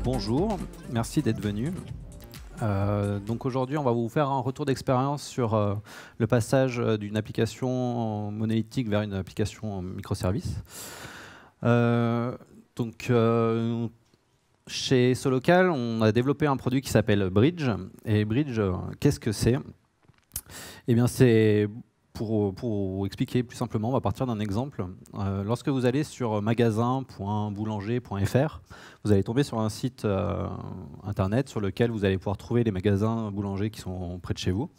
Bonjour, merci d'être venu. Donc aujourd'hui, on va vous faire un retour d'expérience sur le passage d'une application monolithique vers une application en microservice. Chez Solocal, on a développé un produit qui s'appelle Bridge. Et Bridge, qu'est-ce que c'est? Eh bien, c'est pour expliquer plus simplement, on va partir d'un exemple. Lorsque vous allez sur magasin.boulanger.fr, vous allez tomber sur un site internet sur lequel vous allez pouvoir trouver les magasins boulangers qui sont près de chez vous.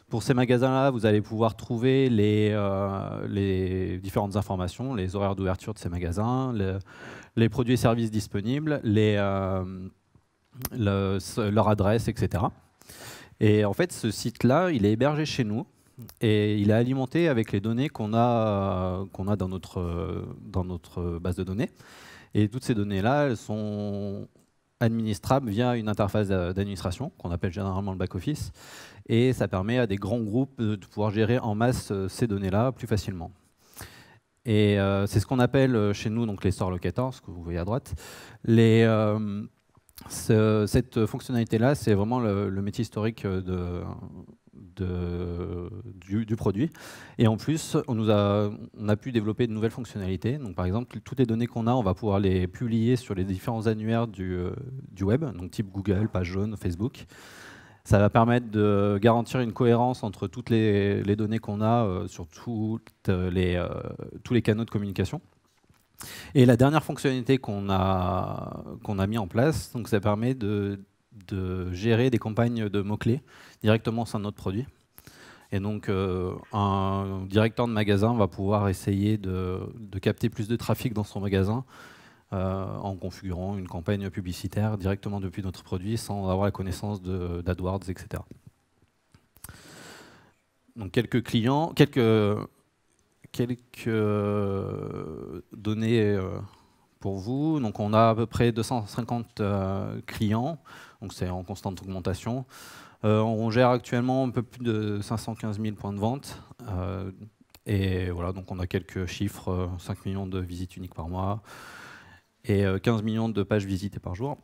Pour ces magasins-là, vous allez pouvoir trouver les différentes informations, les horaires d'ouverture de ces magasins, les produits et services disponibles, leur adresse, etc. Et en fait, ce site-là, il est hébergé chez nous et il est alimenté avec les données qu'on a dans notre base de données. Et toutes ces données-là, elles sont administrables via une interface d'administration qu'on appelle généralement le back-office. Et ça permet à des grands groupes de pouvoir gérer en masse ces données-là plus facilement. Et c'est ce qu'on appelle chez nous donc les store locators, ce que vous voyez à droite. Cette fonctionnalité-là, c'est vraiment le métier historique du produit. Et en plus, on a pu développer de nouvelles fonctionnalités. Donc, par exemple, toutes les données qu'on a, on va pouvoir les publier sur les différents annuaires du web, donc type Google, page jaune, Facebook. Ça va permettre de garantir une cohérence entre toutes les données qu'on a sur tous les canaux de communication. Et la dernière fonctionnalité qu'on a mis en place, donc ça permet de gérer des campagnes de mots-clés directement sur notre produit. Et donc, un directeur de magasin va pouvoir essayer de capter plus de trafic dans son magasin en configurant une campagne publicitaire directement depuis notre produit sans avoir la connaissance d'AdWords, etc. Donc, quelques clients, quelques données pour vous. Donc, on a à peu près 250 clients, donc c'est en constante augmentation. On gère actuellement un peu plus de 515 000 points de vente. Et voilà, donc on a quelques chiffres, 5 millions de visites uniques par mois et 15 millions de pages visitées par jour.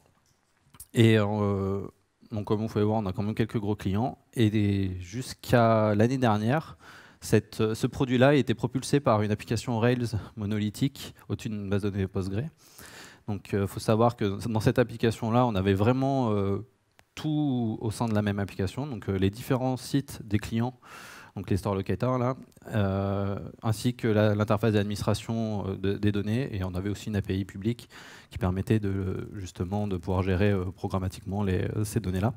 Et donc, comme vous pouvez voir, on a quand même quelques gros clients. Et jusqu'à l'année dernière, ce produit-là a été propulsé par une application Rails monolithique au-dessus d'une base de données Postgre. Donc, il faut savoir que dans cette application-là, on avait vraiment tout au sein de la même application. Donc, les différents sites des clients, donc les store locators, là, ainsi que l'interface d'administration des données. Et on avait aussi une API publique qui permettait justement de pouvoir gérer programmatiquement ces données-là.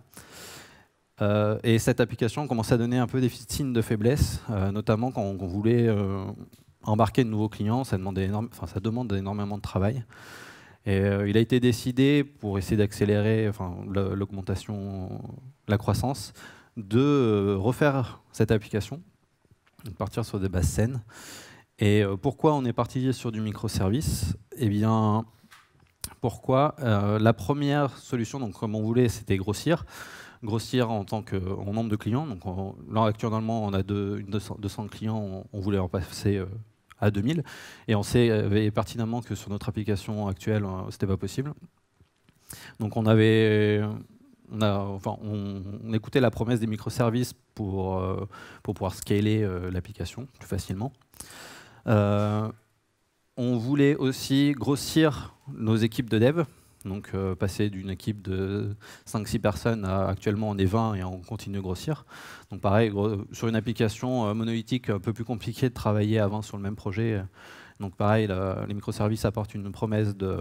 Et cette application commençait à donner un peu des signes de faiblesse, notamment quand on voulait embarquer de nouveaux clients, ça demande énormément de travail. Et il a été décidé, pour essayer d'accélérer l'augmentation, la croissance, de refaire cette application, de partir sur des bases saines. Et pourquoi on est parti sur du microservice? Eh bien, pourquoi la première solution, donc comme on voulait, c'était grossir en nombre de clients. Donc là, actuellement, on a 200 clients, on voulait en passer à 2000. Et on savait pertinemment que sur notre application actuelle, ce n'était pas possible. Donc on écoutait la promesse des microservices pour pouvoir scaler l'application plus facilement. On voulait aussi grossir nos équipes de dev. Donc passer d'une équipe de 5-6 personnes à actuellement on est 20 et on continue de grossir. Donc pareil, sur une application monolithique un peu plus compliqué de travailler à 20 sur le même projet. Donc pareil, les microservices apportent une promesse de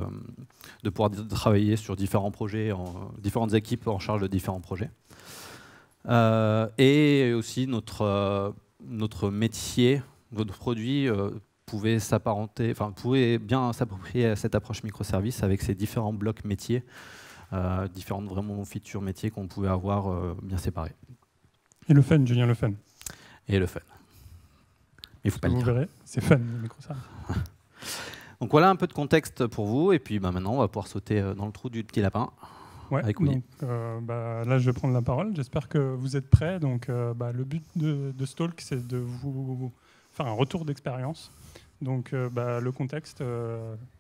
pouvoir travailler sur différents projets, différentes équipes en charge de différents projets. Et aussi notre métier, notre produit pouvait bien s'approprier à cette approche microservice avec ses différents blocs métiers, différentes vraiment features métiers qu'on pouvait avoir bien séparés. Et le fun, Julien, le fun. Et le fun. Il faut pas le dire. Vous verrez, c'est fun, le microservice. Donc voilà un peu de contexte pour vous, et puis maintenant on va pouvoir sauter dans le trou du petit lapin. Ouais, avec donc, là je vais prendre la parole, j'espère que vous êtes prêts. Donc, le but de Stalk, c'est de vous faire un retour d'expérience. Donc le contexte,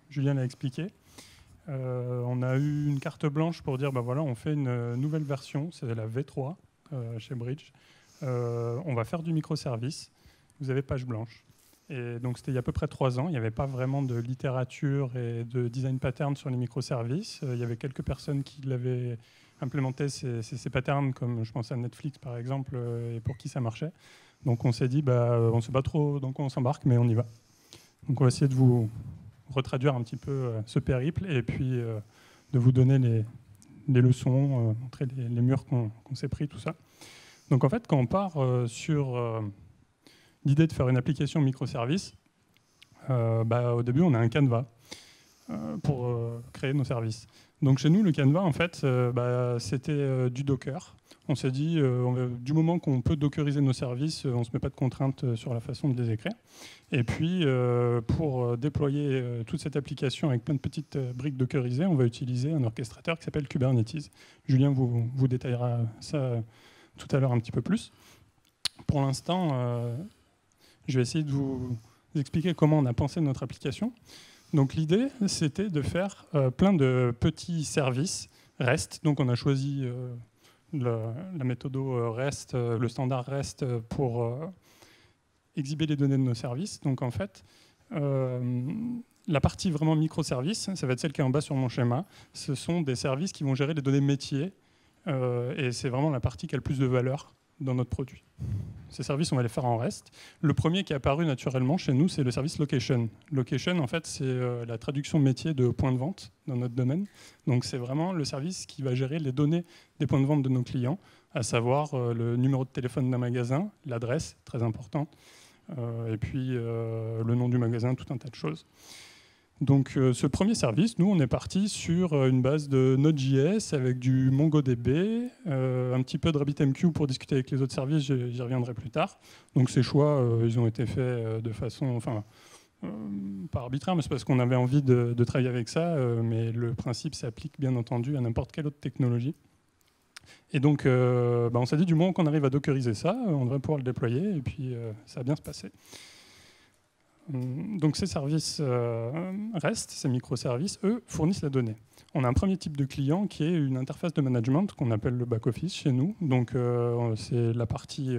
Julien l'a expliqué. On a eu une carte blanche pour dire, bah voilà, on fait une nouvelle version, c'est la V3 chez Bridge. On va faire du microservice. Vous avez page blanche. Et donc c'était il y a à peu près 3 ans. Il n'y avait pas vraiment de littérature et de design pattern sur les microservices. Il y avait quelques personnes qui l'avaient implémenté ces patterns, comme je pense à Netflix par exemple, et pour qui ça marchait. Donc on s'est dit, bah, on ne sait pas trop dans quoi on s'embarque, mais on y va. Donc on va essayer de vous retraduire un petit peu ce périple et puis de vous donner les leçons, montrer les murs qu'on s'est pris, tout ça. Donc en fait, quand on part sur l'idée de faire une application microservice, au début, on a un canevas pour créer nos services. Donc chez nous, le canevas, en fait, c'était du Docker. On s'est dit, du moment qu'on peut dockeriser nos services, on ne se met pas de contraintes sur la façon de les écrire. Et puis, pour déployer toute cette application avec plein de petites briques dockerisées, on va utiliser un orchestrateur qui s'appelle Kubernetes. Julien vous détaillera ça tout à l'heure un petit peu plus. Pour l'instant, je vais essayer de vous expliquer comment on a pensé notre application. Donc l'idée, c'était de faire plein de petits services REST. Donc on a choisi la méthode REST, le standard REST pour exhiber les données de nos services. Donc en fait, la partie vraiment microservice, ça va être celle qui est en bas sur mon schéma. Ce sont des services qui vont gérer les données métiers et c'est vraiment la partie qui a le plus de valeur dans notre produit. Ces services, on va les faire en REST. Le premier qui est apparu naturellement chez nous, c'est le service Location. Location, en fait, c'est la traduction métier de point de vente dans notre domaine. Donc, c'est vraiment le service qui va gérer les données des points de vente de nos clients, à savoir le numéro de téléphone d'un magasin, l'adresse, très important, et puis le nom du magasin, tout un tas de choses. Donc ce premier service, nous on est parti sur une base de Node.js avec du MongoDB, un petit peu de RabbitMQ pour discuter avec les autres services, j'y reviendrai plus tard. Donc ces choix, ils ont été faits de façon, pas arbitraire, mais c'est parce qu'on avait envie de travailler avec ça, mais le principe s'applique bien entendu à n'importe quelle autre technologie. Et donc on s'est dit du moment qu'on arrive à dockeriser ça, on devrait pouvoir le déployer, et puis ça va bien se passer. Donc ces services REST, ces microservices, eux, fournissent la donnée. On a un premier type de client qui est une interface de management qu'on appelle le back-office chez nous. Donc c'est la partie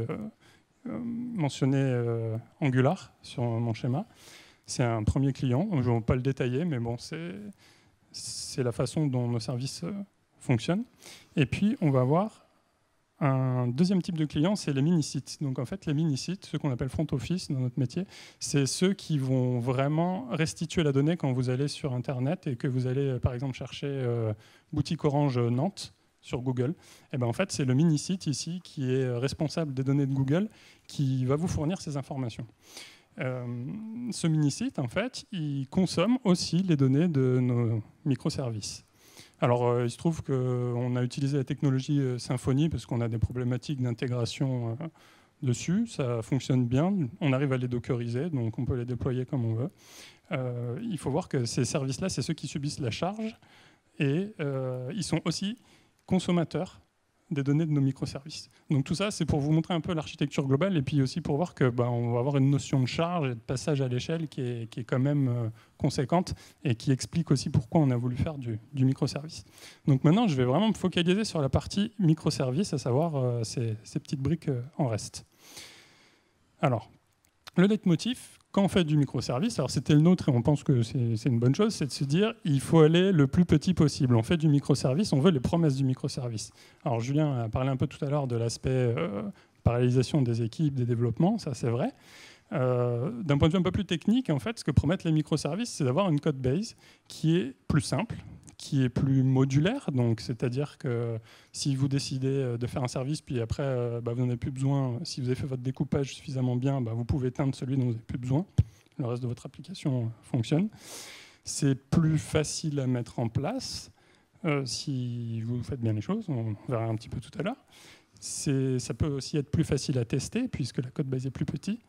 mentionnée Angular sur mon schéma. C'est un premier client, je ne vais pas le détailler, mais bon, c'est la façon dont nos services fonctionnent. Et puis on va avoir un deuxième type de client, c'est les mini-sites. Donc en fait, les mini-sites, ceux qu'on appelle front office dans notre métier, c'est ceux qui vont vraiment restituer la donnée quand vous allez sur Internet et que vous allez, par exemple, chercher boutique Orange Nantes sur Google. Et ben en fait, c'est le mini-site ici qui est responsable des données de Google qui va vous fournir ces informations. Ce mini-site, en fait, il consomme aussi les données de nos microservices. Alors, il se trouve qu'on a utilisé la technologie Symfony parce qu'on a des problématiques d'intégration dessus. Ça fonctionne bien. On arrive à les dockeriser, donc on peut les déployer comme on veut. Il faut voir que ces services-là, c'est ceux qui subissent la charge et ils sont aussi consommateurs des données de nos microservices. Donc tout ça, c'est pour vous montrer un peu l'architecture globale et puis aussi pour voir que on va avoir une notion de charge et de passage à l'échelle qui est quand même conséquente et qui explique aussi pourquoi on a voulu faire du microservice. Donc maintenant, je vais vraiment me focaliser sur la partie microservice, à savoir ces petites briques en REST. Alors, le leitmotiv, quand on fait du microservice, alors c'était le nôtre et on pense que c'est une bonne chose, c'est de se dire il faut aller le plus petit possible. On fait du microservice, on veut les promesses du microservice. Alors Julien a parlé un peu tout à l'heure de l'aspect parallélisation des équipes, des développements, ça c'est vrai. D'un point de vue un peu plus technique, en fait, ce que promettent les microservices, c'est d'avoir une code base qui est plus simple, qui est plus modulaire, donc c'est-à-dire que si vous décidez de faire un service, puis après vous n'en avez plus besoin, si vous avez fait votre découpage suffisamment bien, vous pouvez éteindre celui dont vous n'avez plus besoin, le reste de votre application fonctionne. C'est plus facile à mettre en place si vous faites bien les choses, on verra un petit peu tout à l'heure. Ça peut aussi être plus facile à tester, puisque la code base est plus petite.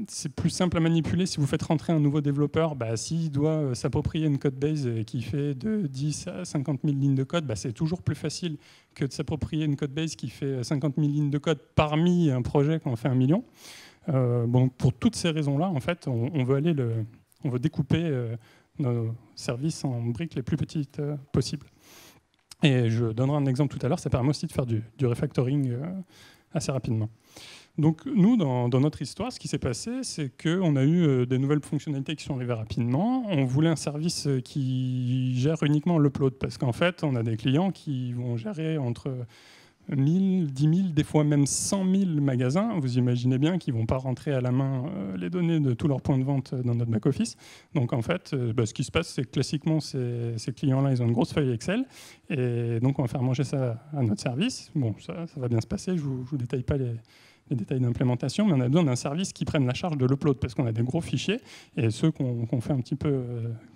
C'est plus simple à manipuler si vous faites rentrer un nouveau développeur. S'il doit s'approprier une code base qui fait de 10 à 50 000 lignes de code, c'est toujours plus facile que de s'approprier une code base qui fait 50 000 lignes de code parmi un projet qui en fait 1 million. Pour toutes ces raisons-là, en fait, on veut découper nos services en briques les plus petites possibles. Et je donnerai un exemple tout à l'heure, ça permet aussi de faire du refactoring assez rapidement. Donc nous, dans notre histoire, ce qui s'est passé, c'est qu'on a eu des nouvelles fonctionnalités qui sont arrivées rapidement. On voulait un service qui gère uniquement l'upload, parce qu'en fait, on a des clients qui vont gérer entre 1000, 10 000, des fois même 100 000 magasins. Vous imaginez bien qu'ils ne vont pas rentrer à la main les données de tous leurs points de vente dans notre back-office. Donc en fait, ce qui se passe, c'est que classiquement, ces clients-là, ils ont une grosse feuille Excel. Et donc on va faire manger ça à notre service. Bon, ça va bien se passer, je ne vous détaille pas les détails d'implémentation, mais on a besoin d'un service qui prenne la charge de l'upload parce qu'on a des gros fichiers et ceux qu'on fait un petit peu,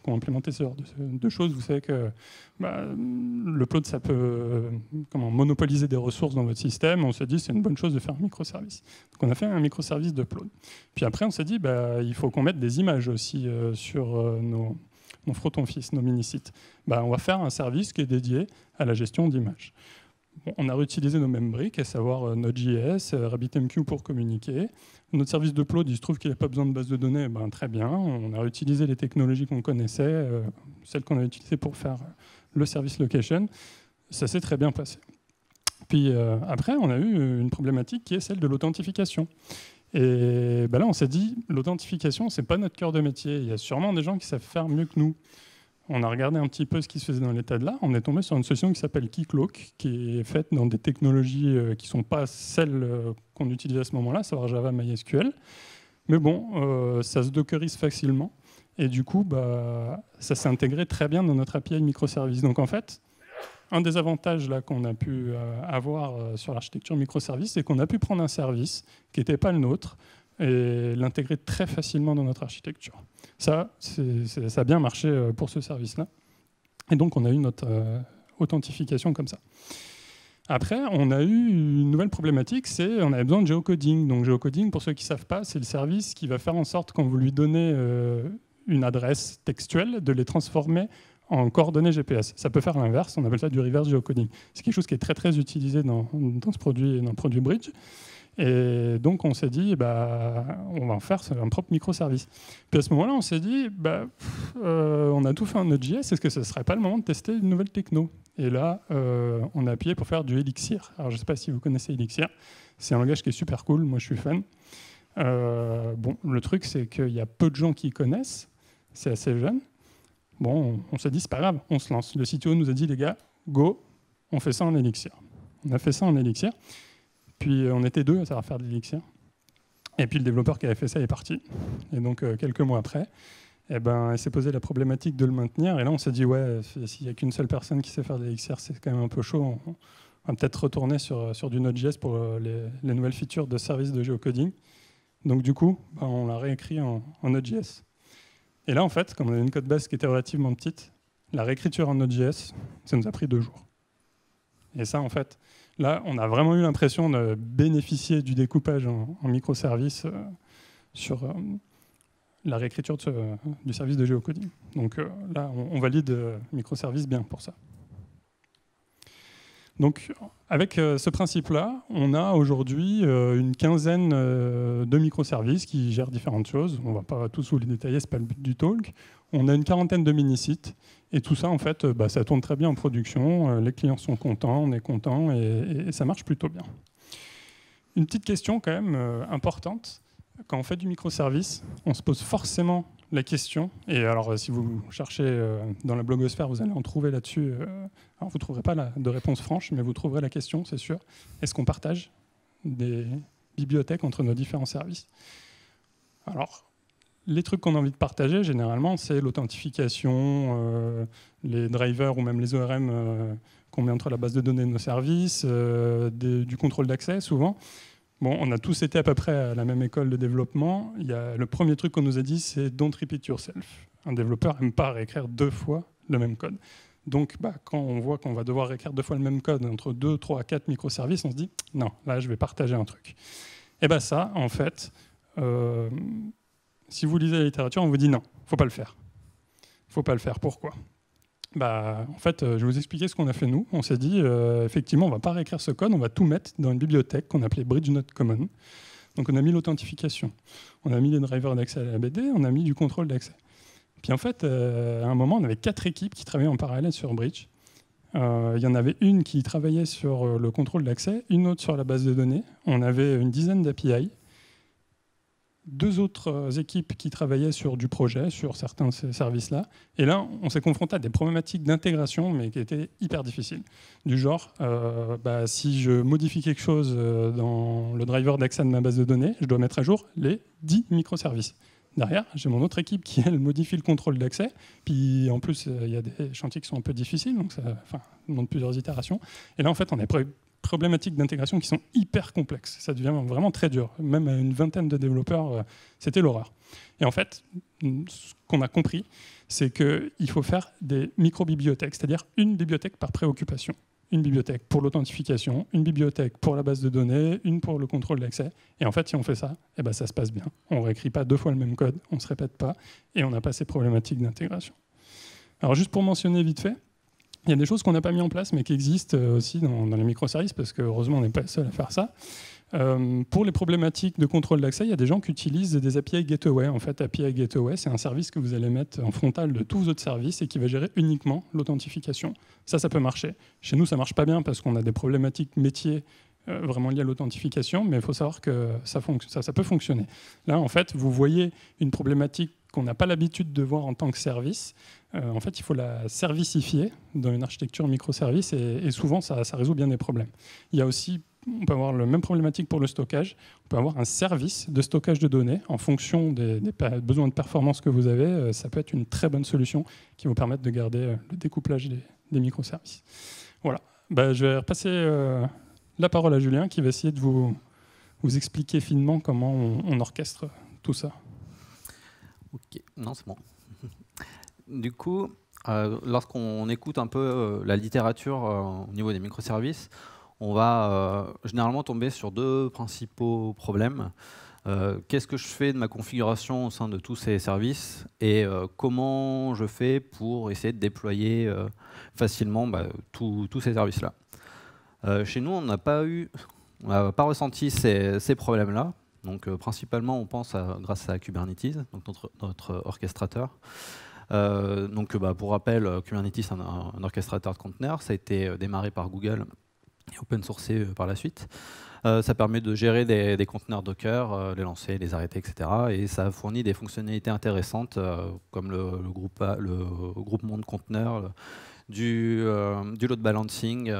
qui ont implémenté ce genre de choses, vous savez que l'upload, ça peut monopoliser des ressources dans votre système. On s'est dit c'est une bonne chose de faire un microservice. Donc on a fait un microservice d'upload. Puis après on s'est dit il faut qu'on mette des images aussi sur nos front-office, nos mini-sites. On va faire un service qui est dédié à la gestion d'images. On a réutilisé nos mêmes briques, à savoir Node.js, RabbitMQ pour communiquer. Notre service d'upload, il se trouve qu'il n'a pas besoin de base de données, très bien. On a réutilisé les technologies qu'on connaissait, celles qu'on a utilisées pour faire le service location. Ça s'est très bien passé. Puis après, on a eu une problématique qui est celle de l'authentification. Et là, on s'est dit, l'authentification, ce n'est pas notre cœur de métier. Il y a sûrement des gens qui savent faire mieux que nous. On a regardé un petit peu ce qui se faisait dans l'état de l'art. On est tombé sur une solution qui s'appelle Keycloak, qui est faite dans des technologies qui ne sont pas celles qu'on utilisait à ce moment-là, à savoir Java, MySQL. Mais bon, ça se dockerise facilement. Et du coup, ça s'est intégré très bien dans notre API microservice. Donc en fait, un des avantages qu'on a pu avoir sur l'architecture microservice, c'est qu'on a pu prendre un service qui n'était pas le nôtre et l'intégrer très facilement dans notre architecture. Ça a bien marché pour ce service-là. Et donc, on a eu notre authentification comme ça. Après, on a eu une nouvelle problématique, c'est on avait besoin de géocoding. Donc, géocoding, pour ceux qui ne savent pas, c'est le service qui va faire en sorte, quand vous lui donnez une adresse textuelle, de les transformer en coordonnées GPS. Ça peut faire l'inverse, on appelle ça du reverse geocoding. C'est quelque chose qui est très, très utilisé dans ce produit, dans le produit Bridge. Et donc, on s'est dit, on va en faire un propre microservice. Puis à ce moment-là, on s'est dit, on a tout fait en Node.js, est-ce que ce ne serait pas le moment de tester une nouvelle techno? Et là, on a appuyé pour faire du Elixir. Alors, je ne sais pas si vous connaissez Elixir. C'est un langage qui est super cool, moi je suis fan. Le truc, c'est qu'il y a peu de gens qui y connaissent, c'est assez jeune. Bon, on s'est dit, c'est pas grave, on se lance. Le CTO nous a dit, les gars, go, on fait ça en Elixir. On a fait ça en Elixir. Puis on était deux à savoir faire de l'Elixir. Et puis le développeur qui avait fait ça est parti. Et donc quelques mois après, il s'est posé la problématique de le maintenir. Et là on s'est dit, ouais, s'il n'y a qu'une seule personne qui sait faire de l'Elixir, c'est quand même un peu chaud. On va peut-être retourner sur du Node.js pour les nouvelles features de service de géocoding. Donc du coup, on l'a réécrit en Node.js. Et là en fait, comme on avait une code base qui était relativement petite, la réécriture en Node.js, ça nous a pris 2 jours. Et ça en fait, là, on a vraiment eu l'impression de bénéficier du découpage en microservices sur la réécriture du service de géocoding. Donc là, on valide microservices bien pour ça. Donc, avec ce principe-là, on a aujourd'hui une quinzaine de microservices qui gèrent différentes choses. On ne va pas tous vous les détailler, ce n'est pas le but du talk. On a une quarantaine de mini-sites. Et tout ça, en fait, ça tourne très bien en production. Les clients sont contents, on est content et ça marche plutôt bien. Une petite question quand même importante. Quand on fait du microservice, on se pose forcément la question, et alors si vous cherchez dans la blogosphère, vous allez en trouver là-dessus. Alors vous ne trouverez pas de réponse franche, mais vous trouverez la question, c'est sûr. Est-ce qu'on partage des bibliothèques entre nos différents services? Alors, les trucs qu'on a envie de partager, généralement, c'est l'authentification, les drivers ou même les ORM qu'on met entre la base de données de nos services, du contrôle d'accès, souvent. Bon, on a tous été à peu près à la même école de développement. Le premier truc qu'on nous a dit, c'est « don't repeat yourself ». Un développeur n'aime pas réécrire 2 fois le même code. Donc, quand on voit qu'on va devoir réécrire 2 fois le même code entre 2, 3, 4 microservices, on se dit « non, là, je vais partager un truc ». Et ça, en fait, si vous lisez la littérature, on vous dit « non, il ne faut pas le faire ». Il ne faut pas le faire. Pourquoi ? En fait, je vais vous expliquer ce qu'on a fait nous. On s'est dit, effectivement, on ne va pas réécrire ce code, on va tout mettre dans une bibliothèque qu'on appelait Bridge Not Common. Donc on a mis l'authentification, on a mis les drivers d'accès à la BD, on a mis du contrôle d'accès. Puis en fait, à un moment, on avait 4 équipes qui travaillaient en parallèle sur Bridge. Il y en avait une qui travaillait sur le contrôle d'accès, une autre sur la base de données. On avait une dizaine d'API. 2 autres équipes qui travaillaient sur du projet, sur certains de ces services-là. Et là, on s'est confronté à des problématiques d'intégration, mais qui étaient hyper difficiles. Du genre, si je modifie quelque chose dans le driver d'accès de ma base de données, je dois mettre à jour les 10 microservices. Derrière, j'ai mon autre équipe qui, elle, modifie le contrôle d'accès. Puis, en plus, il y a des chantiers qui sont un peu difficiles, donc ça demande plusieurs itérations. Et là, en fait, on a problématiques d'intégration qui sont hyper complexes. Ça devient vraiment très dur. Même à une vingtaine de développeurs, c'était l'horreur. Et en fait, ce qu'on a compris, c'est qu'il faut faire des micro-bibliothèques, c'est-à-dire une bibliothèque par préoccupation. Une bibliothèque pour l'authentification, une bibliothèque pour la base de données, une pour le contrôle d'accès. Et en fait, si on fait ça, ça se passe bien. On ne réécrit pas 2 fois le même code, on ne se répète pas, et on n'a pas ces problématiques d'intégration. Alors juste pour mentionner vite fait, il y a des choses qu'on n'a pas mis en place, mais qui existent aussi dans les microservices, parce que heureusement, on n'est pas les seuls à faire ça. Pour les problématiques de contrôle d'accès, il y a des gens qui utilisent des API Gateway. En fait, API Gateway, c'est un service que vous allez mettre en frontal de tous vos autres services et qui va gérer uniquement l'authentification. Ça peut marcher. Chez nous, ça ne marche pas bien parce qu'on a des problématiques métiers vraiment liées à l'authentification, mais il faut savoir que ça peut fonctionner. Là, en fait, vous voyez une problématique qu'on n'a pas l'habitude de voir en tant que service. En fait, il faut la servicifier dans une architecture microservice et souvent, ça résout bien des problèmes. Il y a aussi, on peut avoir la même problématique pour le stockage. On peut avoir un service de stockage de données en fonction des besoins de performance que vous avez. Ça peut être une très bonne solution qui vous permettre de garder le découplage des microservices. Voilà. Je vais repasser la parole à Julien qui va essayer de vous expliquer finement comment on orchestre tout ça. Ok, non, c'est bon. Du coup, lorsqu'on écoute un peu la littérature au niveau des microservices, on va généralement tomber sur 2 principaux problèmes. Qu'est-ce que je fais de ma configuration au sein de tous ces services et comment je fais pour essayer de déployer facilement tous ces services-là. Chez nous, on n'a pas ressenti ces problèmes-là. Donc, principalement, on pense grâce à Kubernetes, donc notre orchestrateur. Pour rappel, Kubernetes est un orchestrateur de conteneurs. Ça a été démarré par Google et open sourcé par la suite. Ça permet de gérer des conteneurs Docker, les lancer, les arrêter, etc. Et ça fournit des fonctionnalités intéressantes comme le groupement de conteneurs, du load balancing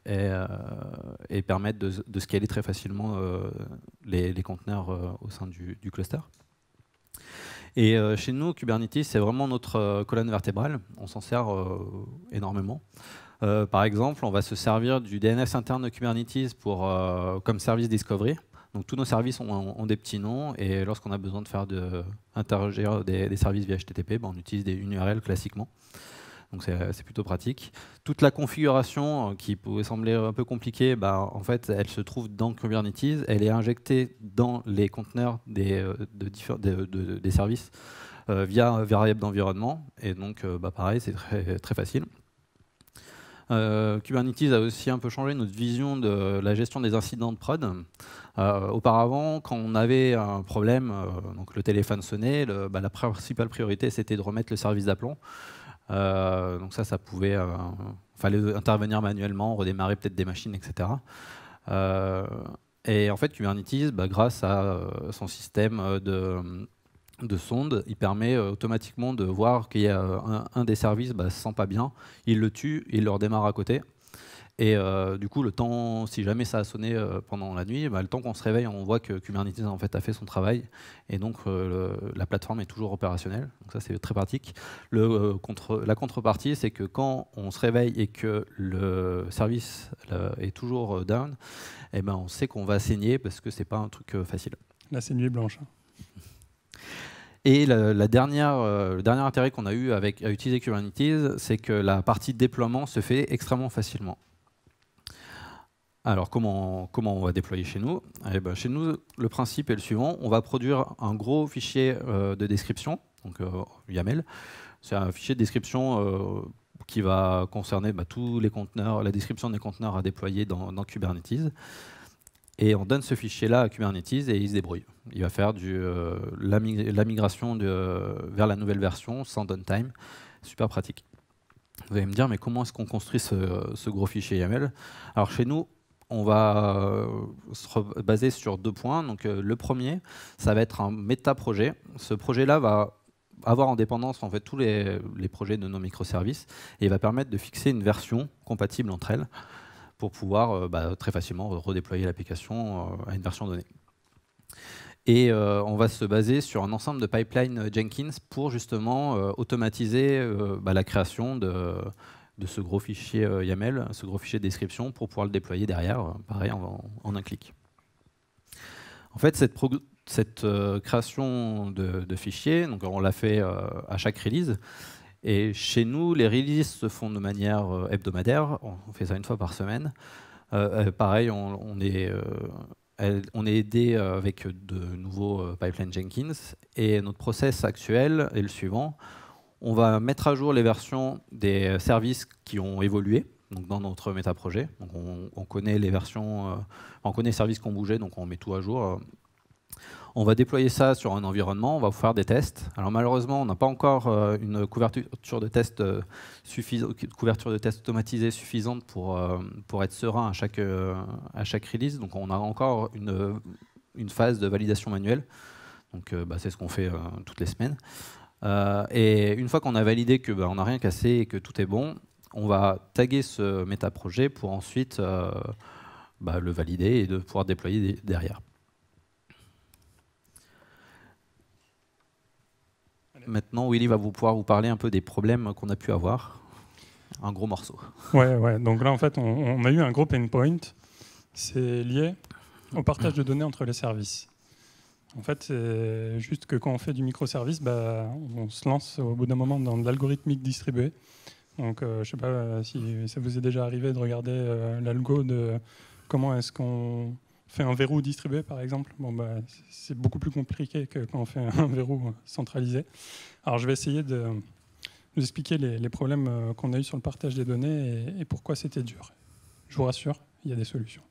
et permettre de scaler très facilement les conteneurs au sein du cluster. Et chez nous, Kubernetes, c'est vraiment notre colonne vertébrale. On s'en sert énormément. Par exemple, on va se servir du DNS interne de Kubernetes comme service discovery. Donc tous nos services ont des petits noms et lorsqu'on a besoin de interagir des services via HTTP, on utilise une URL classiquement. Donc c'est plutôt pratique. Toute la configuration qui pouvait sembler un peu compliquée, en fait, elle se trouve dans Kubernetes. Elle est injectée dans les conteneurs des services via un variable d'environnement. Et donc, pareil, c'est très, très facile. Kubernetes a aussi un peu changé notre vision de la gestion des incidents de prod. Auparavant, quand on avait un problème, donc le téléphone sonnait, la principale priorité, c'était de remettre le service d'aplomb. Donc ça pouvait, fallait intervenir manuellement, redémarrer peut-être des machines, etc. Et en fait, Kubernetes, grâce à son système de sonde, il permet automatiquement de voir qu'il y a un des services se sent pas bien, il le tue, il le redémarre à côté. Et du coup, le temps, si jamais ça a sonné pendant la nuit, le temps qu'on se réveille, on voit que Kubernetes en fait, a fait son travail. Et donc, la plateforme est toujours opérationnelle. Donc ça, c'est très pratique. La contrepartie, c'est que quand on se réveille et que le service est toujours down, on sait qu'on va saigner parce que ce n'est pas un truc facile. Là, c'est nuit blanche. Et le dernier intérêt qu'on a eu à utiliser Kubernetes, c'est que la partie déploiement se fait extrêmement facilement. Alors, comment on va déployer chez nous? Chez nous, le principe est le suivant. On va produire un gros fichier de description, donc YAML. C'est un fichier de description qui va concerner tous les conteneurs, la description des conteneurs à déployer dans Kubernetes. Et on donne ce fichier-là à Kubernetes et il se débrouille. Il va faire la migration vers la nouvelle version sans downtime. Super pratique. Vous allez me dire, mais comment est-ce qu'on construit ce gros fichier YAML? Alors chez nous, on va se baser sur 2 points. Donc, le premier, ça va être un méta-projet. Ce projet-là va avoir en dépendance en fait, tous les projets de nos microservices et il va permettre de fixer une version compatible entre elles pour pouvoir très facilement redéployer l'application à une version donnée. Et on va se baser sur un ensemble de pipelines Jenkins pour justement automatiser la création de ce gros fichier YAML, ce gros fichier de description pour pouvoir le déployer derrière, pareil, en un clic. En fait, cette création de fichiers, donc on l'a fait à chaque release. Et chez nous, les releases se font de manière hebdomadaire. On fait ça 1 fois par semaine. Pareil, on est aidé avec de nouveaux pipelines Jenkins. Et notre process actuel est le suivant. On va mettre à jour les versions des services qui ont évolué donc dans notre métaprojet. Donc on connaît les versions, on connaît les services qui ont bougé, donc on met tout à jour. On va déployer ça sur un environnement, on va faire des tests. Alors malheureusement, on n'a pas encore une couverture de tests automatisée suffisante pour être serein à chaque release. Donc on a encore une phase de validation manuelle. Donc c'est ce qu'on fait toutes les semaines. Et une fois qu'on a validé que on n'a rien cassé et que tout est bon, on va taguer ce métaprojet pour ensuite le valider et de pouvoir déployer derrière. Maintenant, Willy va pouvoir vous parler un peu des problèmes qu'on a pu avoir. Un gros morceau. Ouais. Donc là, en fait, on a eu un gros pain point. C'est lié au partage de données entre les services. En fait, c'est juste que quand on fait du microservice, on se lance au bout d'un moment dans de l'algorithmique distribuée. Donc, je ne sais pas si ça vous est déjà arrivé de regarder l'algo de comment est-ce qu'on fait un verrou distribué, par exemple. C'est beaucoup plus compliqué que quand on fait un verrou centralisé. Alors, je vais essayer de vous expliquer les problèmes qu'on a eu sur le partage des données et pourquoi c'était dur. Je vous rassure, il y a des solutions.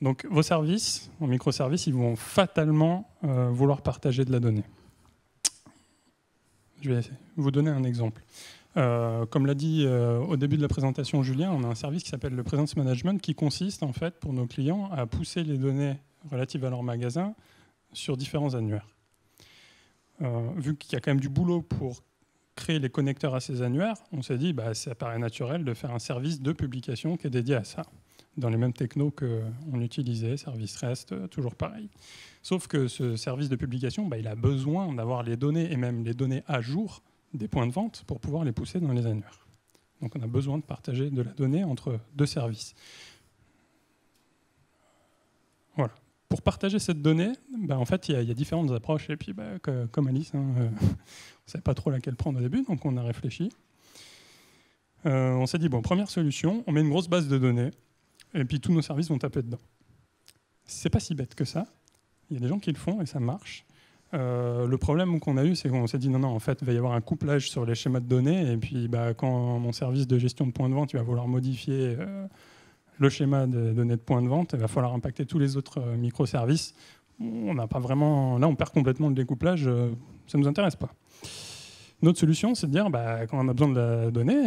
Donc, vos services, en microservices, ils vont fatalement vouloir partager de la donnée. Je vais vous donner un exemple. Comme l'a dit au début de la présentation Julien, on a un service qui s'appelle le Presence Management qui consiste en fait pour nos clients à pousser les données relatives à leur magasin sur différents annuaires. Vu qu'il y a quand même du boulot pour créer les connecteurs à ces annuaires, on s'est dit ça paraît naturel de faire un service de publication qui est dédié à ça, dans les mêmes technos qu'on utilisait, service REST, toujours pareil. Sauf que ce service de publication, il a besoin d'avoir les données, et même les données à jour, des points de vente pour pouvoir les pousser dans les annuaires. Donc on a besoin de partager de la donnée entre 2 services. Voilà. Pour partager cette donnée, en fait, il y a différentes approches. Et puis, comme Alice, on ne savait pas trop laquelle prendre au début, donc on a réfléchi. On s'est dit, première solution, on met une grosse base de données, et puis tous nos services vont taper dedans. C'est pas si bête que ça. Il y a des gens qui le font et ça marche. Le problème qu'on a eu, c'est qu'on s'est dit non, en fait, il va y avoir un couplage sur les schémas de données, et puis quand mon service de gestion de points de vente il va vouloir modifier le schéma de données de points de vente, il va falloir impacter tous les autres microservices. On n'a pas vraiment, là, on perd complètement le découplage, ça ne nous intéresse pas. Notre solution, c'est de dire quand on a besoin de la donnée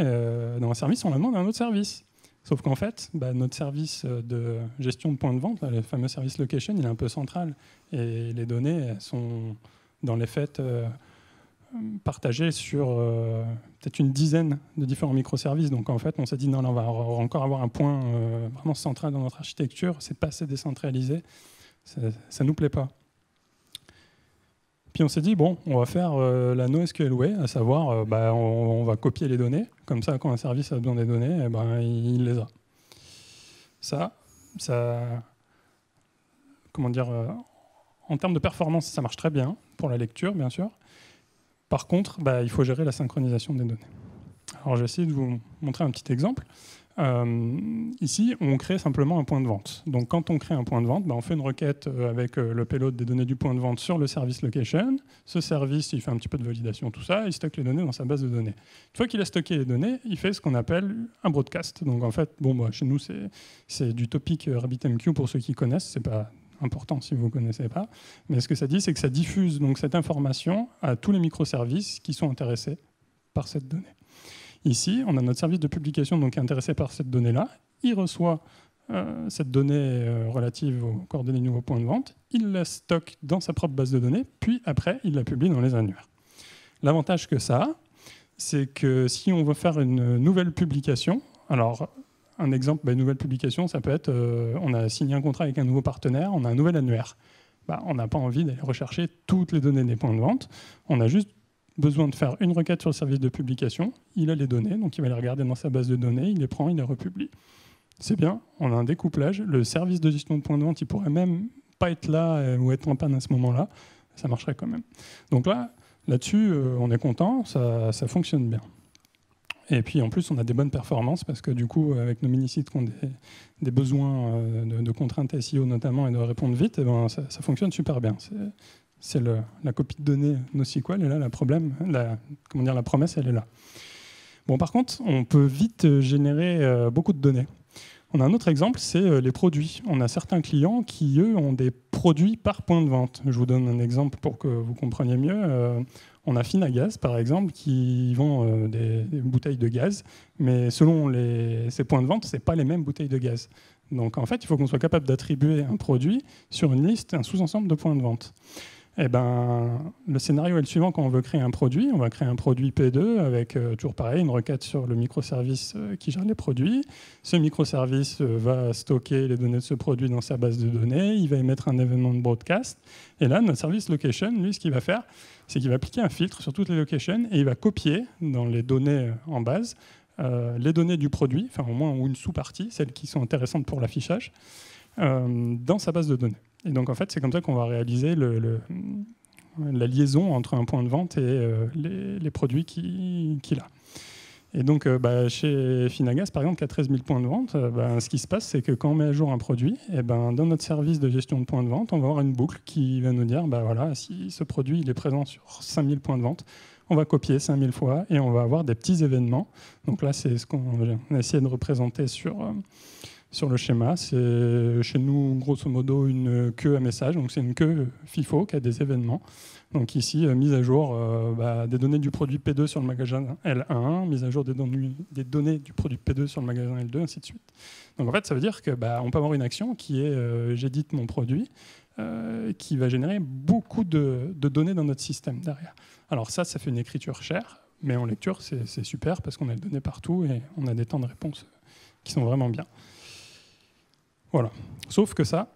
dans un service, on la demande à un autre service. Sauf qu'en fait, notre service de gestion de points de vente, le fameux service location, il est un peu central. Et les données elles sont, dans les faits, partagées sur peut-être une dizaine de différents microservices. Donc en fait, on s'est dit, non, on va encore avoir un point vraiment central dans notre architecture. C'est pas assez décentralisé. Ça ne nous plaît pas. Puis on s'est dit, on va faire la NoSQL way, à savoir, on va copier les données. Comme ça, quand un service a besoin des données, il les a. Ça comment dire, en termes de performance, ça marche très bien, pour la lecture, bien sûr. Par contre, il faut gérer la synchronisation des données. Alors, j'ai essayé de vous montrer un petit exemple. Ici, on crée simplement un point de vente. Donc, quand on crée un point de vente, on fait une requête avec le payload des données du point de vente sur le service location. Ce service, il fait un petit peu de validation, tout ça, il stocke les données dans sa base de données. Une fois qu'il a stocké les données, il fait ce qu'on appelle un broadcast. Donc, en fait, chez nous, c'est du topic RabbitMQ pour ceux qui connaissent. C'est pas important si vous ne connaissez pas. Mais ce que ça dit, c'est que ça diffuse donc, cette information à tous les microservices qui sont intéressés par cette donnée. Ici, on a notre service de publication donc, qui est intéressé par cette donnée-là. Il reçoit cette donnée relative aux coordonnées du nouveau point de vente. Il la stocke dans sa propre base de données, puis après, il la publie dans les annuaires. L'avantage que ça a, c'est que si on veut faire une nouvelle publication, alors un exemple, une nouvelle publication, ça peut être on a signé un contrat avec un nouveau partenaire, on a un nouvel annuaire. On n'a pas envie d'aller rechercher toutes les données des points de vente. On a juste besoin de faire une requête sur le service de publication. Il a les données, donc il va les regarder dans sa base de données, il les prend, il les republie. C'est bien, on a un découplage. Le service de gestion de points de vente, il pourrait même pas être là ou être en panne à ce moment-là. Ça marcherait quand même. Donc là-dessus, on est content, ça fonctionne bien. Et puis en plus, on a des bonnes performances parce que du coup, avec nos mini-sites qui ont des besoins de contraintes SEO notamment et de répondre vite, ça fonctionne super bien. C'est la copie de données NoSQL et là, la promesse, elle est là. Bon, par contre, on peut vite générer beaucoup de données. On a un autre exemple, c'est les produits. On a certains clients qui, eux, ont des produits par point de vente. Je vous donne un exemple pour que vous compreniez mieux. On a Finagaz, par exemple, qui vend des bouteilles de gaz, mais selon ces points de vente, ce n'est pas les mêmes bouteilles de gaz. Donc, en fait, il faut qu'on soit capable d'attribuer un produit sur une liste, un sous-ensemble de points de vente. Le scénario est le suivant quand on veut créer un produit. On va créer un produit P2 avec, toujours pareil, une requête sur le microservice qui gère les produits. Ce microservice va stocker les données de ce produit dans sa base de données. Il va émettre un événement de broadcast. Et là, notre service location, lui, ce qu'il va faire, c'est qu'il va appliquer un filtre sur toutes les locations et il va copier dans les données en base les données du produit, enfin au moins une sous-partie, celles qui sont intéressantes pour l'affichage, dans sa base de données. Et donc, en fait, c'est comme ça qu'on va réaliser la liaison entre un point de vente et les produits qu'il a. Et donc, chez Finagaz, par exemple, qui a 13 000 points de vente, ce qui se passe, c'est que quand on met à jour un produit, dans notre service de gestion de points de vente, on va avoir une boucle qui va nous dire, si ce produit il est présent sur 5 000 points de vente, on va copier 5 000 fois et on va avoir des petits événements. Donc là, c'est ce qu'on a essayé de représenter sur le schéma. C'est chez nous, grosso modo, une queue à message. Donc c'est une queue FIFO qui a des événements. Donc ici, mise à jour des données du produit P2 sur le magasin L1, mise à jour des données du produit P2 sur le magasin L2, ainsi de suite. Donc en fait, ça veut dire qu'on peut avoir une action qui est j'édite mon produit, qui va générer beaucoup de données dans notre système derrière. Alors ça fait une écriture chère, mais en lecture, c'est super parce qu'on a les données partout et on a des temps de réponse qui sont vraiment bien. Voilà. Sauf que ça,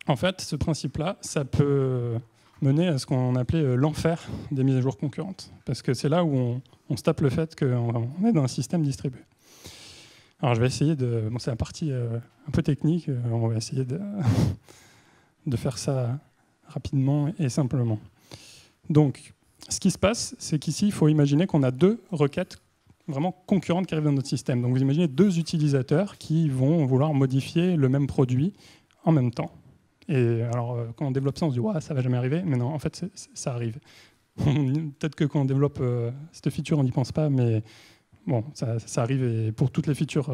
en fait, ce principe-là, ça peut mener à ce qu'on appelait l'enfer des mises à jour concurrentes. Parce que c'est là où on se tape le fait qu'on est dans un système distribué. Alors je vais essayer de... Bon, c'est la partie un peu technique, on va essayer de faire ça rapidement et simplement. Donc, ce qui se passe, c'est qu'ici, il faut imaginer qu'on a deux requêtes vraiment concurrentes qui arrivent dans notre système. Donc vous imaginez deux utilisateurs qui vont vouloir modifier le même produit en même temps. Et alors quand on développe ça, on se dit ouais, ça va jamais arriver, mais non, en fait ça arrive. Peut-être que quand on développe cette feature, on n'y pense pas, mais bon, ça arrive et pour toutes les features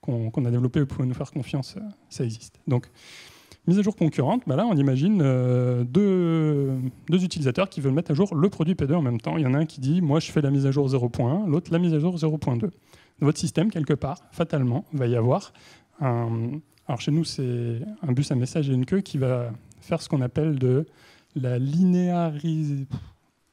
qu'on a développées, vous pouvez nous faire confiance, ça existe. Donc mise à jour concurrente, là on imagine deux utilisateurs qui veulent mettre à jour le produit P2 en même temps. Il y en a un qui dit, moi je fais la mise à jour 0.1, l'autre la mise à jour 0.2. Dans votre système, quelque part, fatalement, il va y avoir alors chez nous c'est un bus à message et une queue qui va faire ce qu'on appelle de la linéarisation.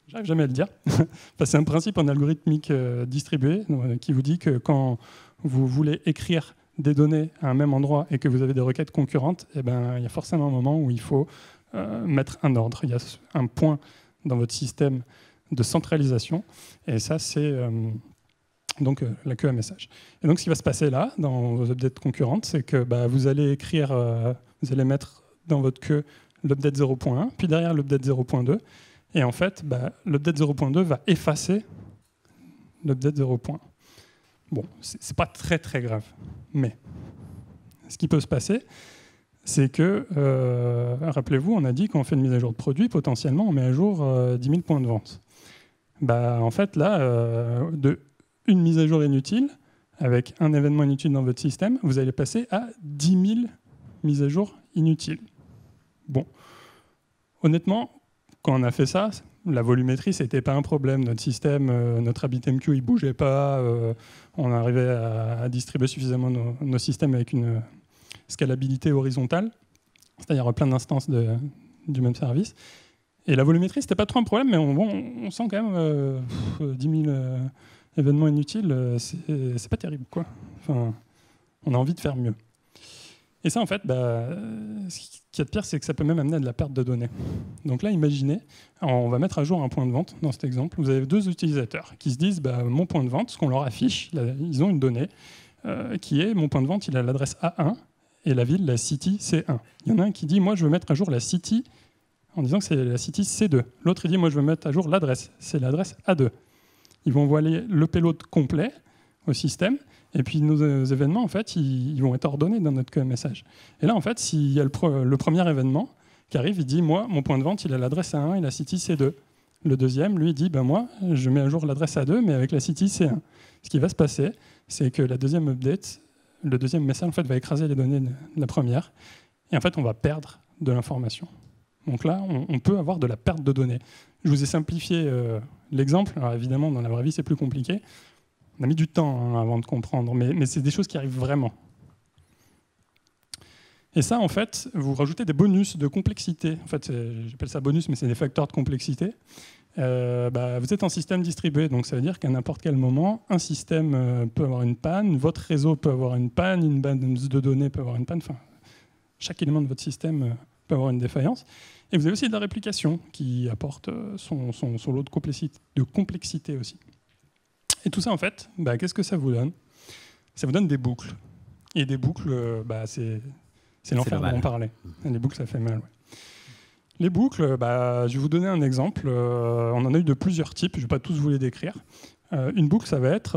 J'arrive jamais à le dire. Enfin, c'est un principe en algorithmique distribué qui vous dit que quand vous voulez écrire des données à un même endroit et que vous avez des requêtes concurrentes, il y a forcément un moment où il faut mettre un ordre. Il y a un point dans votre système de centralisation et ça, c'est donc la queue à message. Et donc, ce qui va se passer là, dans vos updates concurrentes, c'est que vous allez vous allez mettre dans votre queue l'update 0.1, puis derrière l'update 0.2, et en fait, l'update 0.2 va effacer l'update 0.1. Bon, c'est pas très très grave. Mais ce qui peut se passer, c'est que, rappelez-vous, on a dit qu'on fait une mise à jour de produit, potentiellement on met à jour 10 000 points de vente. Bah, en fait, là, une mise à jour inutile, avec un événement inutile dans votre système, vous allez passer à 10 000 mises à jour inutiles. Bon, honnêtement, quand on a fait ça, la volumétrie, c'était pas un problème. Notre système, notre RabbitMQ, il bougeait pas. On arrivait à distribuer suffisamment nos systèmes avec une scalabilité horizontale, c'est-à-dire plein d'instances du même service. Et la volumétrie, c'était pas trop un problème, mais on sent quand même 10 000 événements inutiles, c'est pas terrible, quoi. Enfin, on a envie de faire mieux. Et ça, en fait, ce qui est de pire, c'est que ça peut même amener à de la perte de données. Donc là, imaginez, on va mettre à jour un point de vente dans cet exemple. Vous avez deux utilisateurs qui se disent, mon point de vente, ce qu'on leur affiche, ils ont une donnée qui est, mon point de vente, il a l'adresse A1 et la ville, la city, C1. Il y en a un qui dit, moi, je veux mettre à jour la city en disant que c'est la city C2. L'autre, il dit, moi, je veux mettre à jour l'adresse, c'est l'adresse A2. Ils vont envoyer le payload complet au système. Et puis nos événements, en fait, ils vont être ordonnés dans notre queue message. Et là, en fait, s'il y a le premier événement qui arrive, il dit, moi, mon point de vente, il a l'adresse A1 et la city C2. Le deuxième, lui, il dit, moi, je mets à jour l'adresse A2, mais avec la city C1. Ce qui va se passer, c'est que la deuxième update, le deuxième message, en fait, va écraser les données de la première. Et en fait, on va perdre de l'information. Donc là, on peut avoir de la perte de données. Je vous ai simplifié l'exemple. Alors évidemment, dans la vraie vie, c'est plus compliqué. On a mis du temps avant de comprendre, mais c'est des choses qui arrivent vraiment. Et ça, en fait, vous rajoutez des bonus de complexité. En fait, j'appelle ça bonus, mais c'est des facteurs de complexité. Vous êtes en système distribué, donc ça veut dire qu'à n'importe quel moment, un système peut avoir une panne, votre réseau peut avoir une base de données peut avoir une panne. Enfin, chaque élément de votre système peut avoir une défaillance. Et vous avez aussi de la réplication qui apporte son lot de complexité aussi. Et tout ça, en fait, qu'est-ce que ça vous donne? Ça vous donne des boucles. Et des boucles, c'est l'enfer dont on parlait. Les boucles, ça fait mal. Ouais. Les boucles, je vais vous donner un exemple. On en a eu de plusieurs types, je ne vais pas tous vous les décrire. Une boucle, ça va être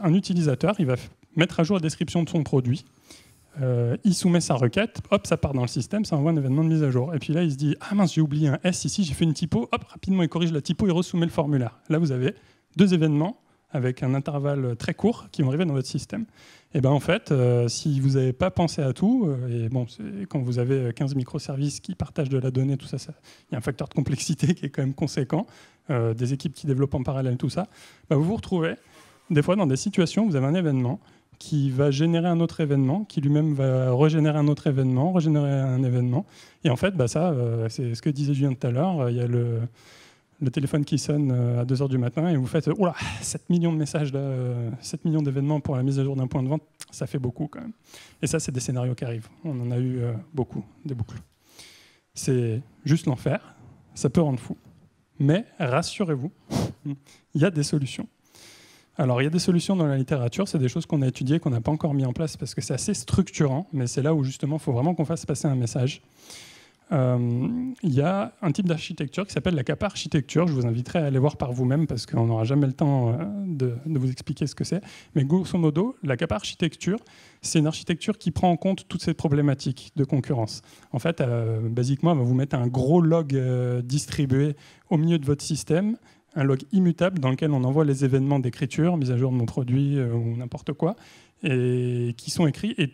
un utilisateur, il va mettre à jour la description de son produit. Il soumet sa requête, hop, ça part dans le système, ça envoie un événement de mise à jour. Et puis là, il se dit, ah mince, j'ai oublié un S ici, j'ai fait une typo, hop, rapidement, il corrige la typo, il resoumet le formulaire. Là, vous avez deux événements avec un intervalle très court qui vont arriver dans votre système. Et en fait, si vous n'avez pas pensé à tout, quand vous avez 15 microservices qui partagent de la donnée, tout ça, il y a un facteur de complexité qui est quand même conséquent, des équipes qui développent en parallèle tout ça, vous vous retrouvez des fois dans des situations où vous avez un événement qui va générer un autre événement, qui lui-même va régénérer un autre événement, régénérer un événement. Et en fait, c'est ce que disait Julien tout à l'heure, il y a le téléphone qui sonne à 2h du matin et vous faites 7 millions de messages, 7 millions d'événements pour la mise à jour d'un point de vente, ça fait beaucoup quand même. Et ça, c'est des scénarios qui arrivent. On en a eu beaucoup, des boucles. C'est juste l'enfer, ça peut rendre fou. Mais rassurez-vous, il y a des solutions. Alors, il y a des solutions dans la littérature, c'est des choses qu'on a étudiées, qu'on n'a pas encore mis en place parce que c'est assez structurant, mais c'est là où justement il faut vraiment qu'on fasse passer un message. Il y a un type d'architecture qui s'appelle la kappa architecture. Je vous inviterai à aller voir par vous-même parce qu'on n'aura jamais le temps de vous expliquer ce que c'est. Mais grosso modo, la kappa architecture, c'est une architecture qui prend en compte toutes ces problématiques de concurrence. En fait, basiquement, elle va vous mettre un gros log distribué au milieu de votre système, un log immutable dans lequel on envoie les événements d'écriture, mise à jour de mon produit ou n'importe quoi, et qui sont écrits. Et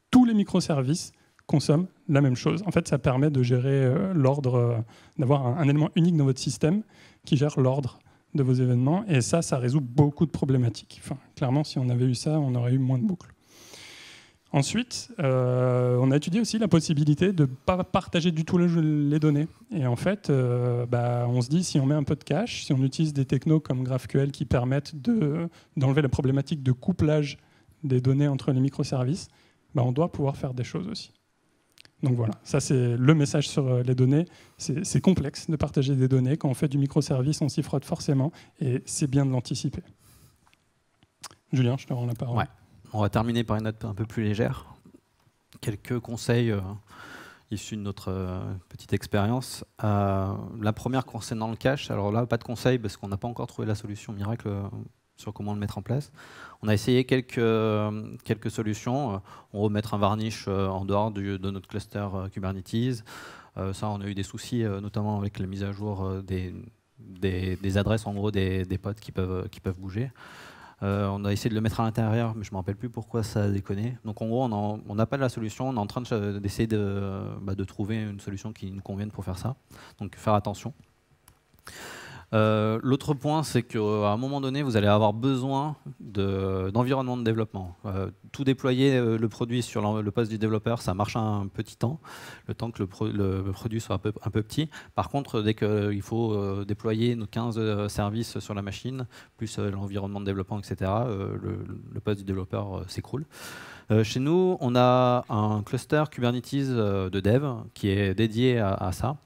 tous les microservices consomment la même chose. En fait, ça permet de gérer l'ordre, d'avoir un élément unique dans votre système qui gère l'ordre de vos événements. Et ça résout beaucoup de problématiques. Enfin, clairement, si on avait eu ça, on aurait eu moins de boucles. Ensuite, on a étudié aussi la possibilité de ne pas partager du tout les données. Et en fait, on se dit, si on met un peu de cache, si on utilise des technos comme GraphQL qui permettent d'enlever la problématique de couplage des données entre les microservices, on doit pouvoir faire des choses aussi. Donc voilà, ça c'est le message sur les données. C'est complexe de partager des données. Quand on fait du microservice, on s'y frotte forcément et c'est bien de l'anticiper. Julien, je te rends la parole. Ouais. On va terminer par une note un peu plus légère. Quelques conseils issus de notre petite expérience. La première concernant le cache. Alors là, pas de conseil parce qu'on n'a pas encore trouvé la solution miracle sur comment le mettre en place. On a essayé quelques solutions. On remettre un varnish en dehors de notre cluster Kubernetes. Ça, on a eu des soucis, notamment avec la mise à jour des adresses, en gros, des pods qui peuvent bouger. On a essayé de le mettre à l'intérieur, mais je ne me rappelle plus pourquoi ça a déconné. Donc en gros, on n'a pas de la solution. On est en train d'essayer de trouver une solution qui nous convienne pour faire ça. Donc faire attention. L'autre point, c'est qu'à un moment donné, vous allez avoir besoin d'environnement de développement. Tout déployer le produit sur le poste du développeur, ça marche un petit temps, le temps que le produit soit un peu petit. Par contre, dès qu'il faut déployer nos 15 services sur la machine, plus l'environnement de développement, etc., le poste du développeur s'écroule. Chez nous, on a un cluster Kubernetes de dev qui est dédié à ça.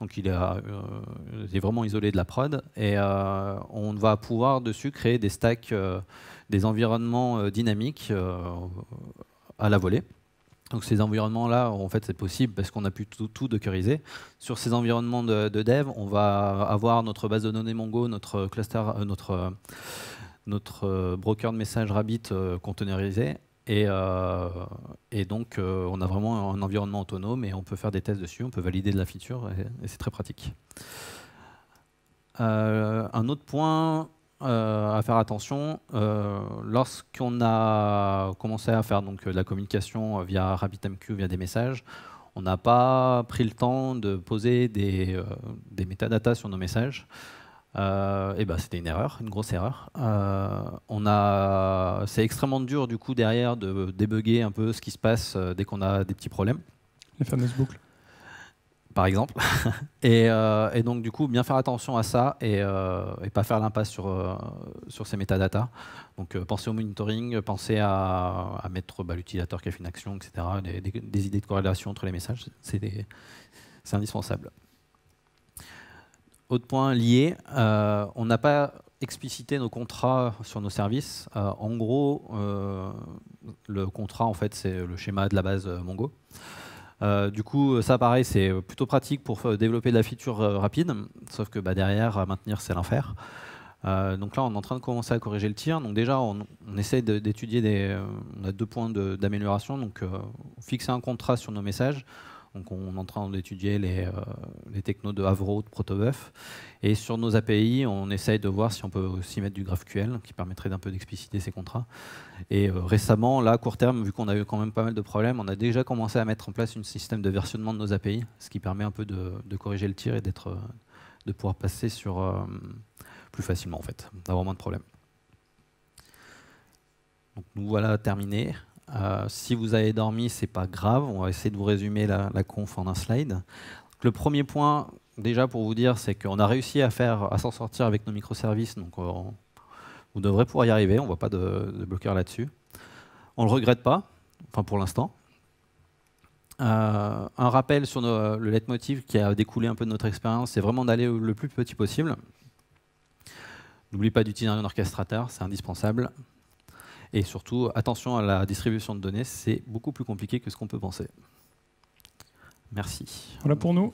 Donc il est vraiment isolé de la prod et on va pouvoir dessus créer des stacks, des environnements dynamiques à la volée. Donc ces environnements-là, en fait, c'est possible parce qu'on a pu tout dockeriser. Sur ces environnements de dev, on va avoir notre base de données Mongo, notre cluster, notre broker de messages Rabbit containerisé. Et donc, on a vraiment un environnement autonome et on peut faire des tests dessus, on peut valider de la feature et c'est très pratique. Un autre point à faire attention, lorsqu'on a commencé à faire donc, de la communication via RabbitMQ, via des messages, on n'a pas pris le temps de poser des métadatas sur nos messages. C'était une erreur, une grosse erreur. C'est extrêmement dur du coup derrière de débugger un peu ce qui se passe dès qu'on a des petits problèmes. Les fameuses boucles. Par exemple. et donc du coup, bien faire attention à ça et pas faire l'impasse sur ces métadatas. Donc pensez au monitoring, pensez à mettre l'utilisateur qui a fait une action, etc. Des idées de corrélation entre les messages, c'est indispensable. Autre point lié, on n'a pas explicité nos contrats sur nos services. En gros, le contrat, en fait, c'est le schéma de la base Mongo. Du coup, ça, pareil, c'est plutôt pratique pour développer de la feature rapide, sauf que derrière, à maintenir, c'est l'enfer. Donc là, on est en train de commencer à corriger le tir. Donc déjà, on essaie d'étudier on a 2 points d'amélioration. Donc, fixer un contrat sur nos messages. Donc on est en train d'étudier les technos de Avro, de Protobuf. Et sur nos API, on essaye de voir si on peut aussi mettre du GraphQL, qui permettrait d'un peu d'expliciter ces contrats. Et récemment, là, à court terme, vu qu'on a eu quand même pas mal de problèmes, on a déjà commencé à mettre en place un système de versionnement de nos API, ce qui permet un peu de corriger le tir et de pouvoir passer sur plus facilement, en fait, d'avoir moins de problèmes. Donc nous voilà terminés. Si vous avez dormi, c'est pas grave. On va essayer de vous résumer la conf en un slide. Le premier point, déjà pour vous dire, c'est qu'on a réussi à s'en sortir avec nos microservices. Donc, vous devrez pouvoir y arriver. On ne voit pas de bloqueur là-dessus. On ne le regrette pas, enfin pour l'instant. Un rappel sur le leitmotiv qui a découlé un peu de notre expérience, c'est vraiment d'aller le plus petit possible. N'oubliez pas d'utiliser un orchestrateur, c'est indispensable. Et surtout, attention à la distribution de données, c'est beaucoup plus compliqué que ce qu'on peut penser. Merci. Voilà pour nous.